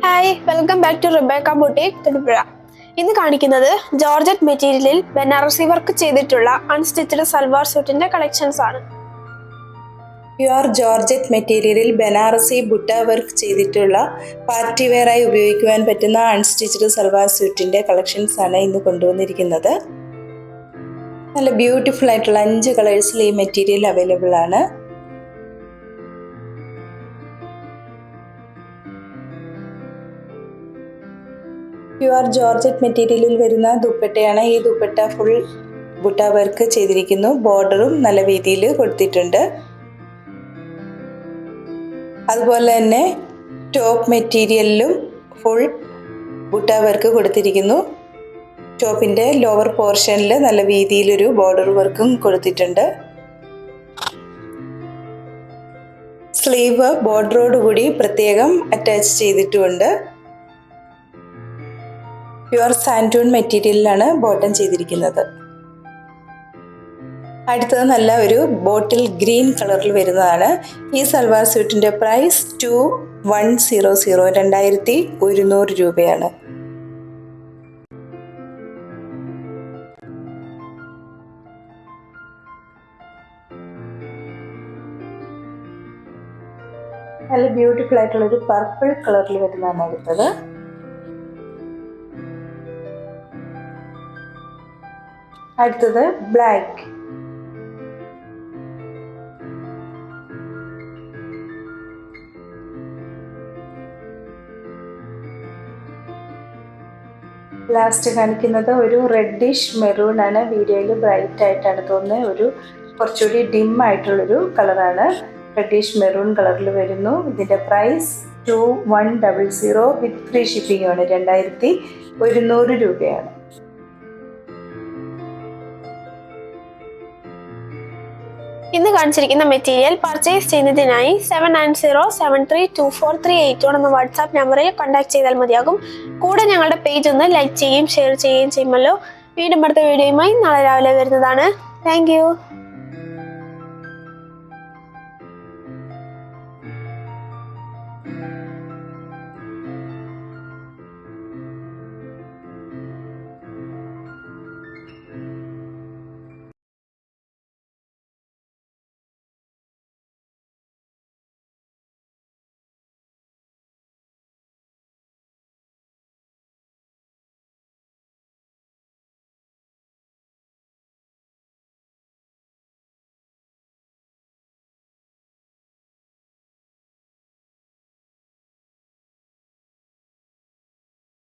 Hi, welcome back to Rebecca boutique Thodupuzha. ഇന്ന് കാണിക്കുന്നത് georgette മെറ്റീരിയലിൽ ബനാറസി വർക്ക് ചെയ്തിട്ടുള്ള അൺസ്റ്റിച്ചഡ് സൽവാർ സ്യൂട്ടിന്റെ കളക്ഷൻസ് ആണ്. പ്യുവർ ജോർജറ്റ് മെറ്റീരിയലിൽ ബനാറസി ബുട്ട വർക്ക് ചെയ്തിട്ടുള്ള പാർട്ടി വെയറായി ഉപയോഗിക്കുവാൻ പറ്റുന്ന അൺസ്റ്റിച്ചഡ് സൽവാർ സ്യൂട്ടിന്റെ കളക്ഷൻസ് ആണ് ഇന്ന് കൊണ്ടുവന്നിരിക്കുന്നത്. നല്ല ബ്യൂട്ടിഫുൾ ആയിട്ടുള്ള 5 കളേഴ്സിൽ ഈ മെറ്റീരിയൽ അവൈലബിൾ ആണ്. പ്യുവർ ജോർജറ്റ് മെറ്റീരിയലിൽ വരുന്ന ദുപ്പട്ടയാണ്. ഈ ദുപ്പട്ട ഫുൾ ബുട്ട വർക്ക് ചെയ്തിരിക്കുന്നു. ബോർഡറും നല്ല വീതിയിൽ കൊടുത്തിട്ടുണ്ട്. അതുപോലെ തന്നെ ടോപ്പ് മെറ്റീരിയലിലും ഫുൾ ബുട്ട വർക്ക് കൊടുത്തിരിക്കുന്നു. ടോപ്പിൻ്റെ ലോവർ പോർഷനിൽ നല്ല വീതിയിലൊരു ബോർഡർ വർക്കും കൊടുത്തിട്ടുണ്ട്. സ്ലീവ് ബോർഡറോടുകൂടി പ്രത്യേകം അറ്റാച്ച് ചെയ്തിട്ടുമുണ്ട്. പ്യുവർ സാൻഡൂൺ മെറ്റീരിയലിലാണ് ബോട്ടം ചെയ്തിരിക്കുന്നത്. അടുത്തത് നല്ല ഒരു ബോട്ടിൽ ഗ്രീൻ കളറിൽ വരുന്നതാണ്. ഈ സൽവാർ സ്യൂട്ടിൻ്റെ പ്രൈസ് 2100 രൂപയാണ്. നല്ല ബ്യൂട്ടിഫുൾ ആയിട്ടുള്ളൊരു പർപ്പിൾ കളറിൽ വരുന്നതാണ് അടുത്തത്. അടുത്തത് ബ്ലാക്ക്. ലാസ്റ്റ് കാണിക്കുന്നത് ഒരു റെഡിഷ് മെറൂൺ ആണ്. വീഡിയോയിൽ ബ്രൈറ്റ് ആയിട്ടാണ് തോന്നുന്നത്. ഒരു കുറച്ചുകൂടി ഡിം ആയിട്ടുള്ളൊരു കളറാണ്. റെഡിഷ് മെറൂൺ കളറിൽ വരുന്നു. ഇതിൻ്റെ പ്രൈസ് 2100 വിത്ത് ഫ്രീ ഷിപ്പിംഗ് ആണ്. 2100 രൂപയാണ്. ഇന്ന് കാണിച്ചിരിക്കുന്ന മെറ്റീരിയൽ പർച്ചേസ് ചെയ്യുന്നതിനായി 7907324381 എന്ന വാട്സാപ്പ് നമ്പറിൽ കോൺടാക്ട് ചെയ്താൽ മതിയാകും. കൂടെ ഞങ്ങളുടെ പേജ് ഒന്ന് ലൈക്ക് ചെയ്യുകയും ഷെയർ ചെയ്യുകയും ചെയ്യുമല്ലോ. വീണ്ടും അടുത്ത വീഡിയോയുമായി നാളെ രാവിലെ വരുന്നതാണ്. താങ്ക്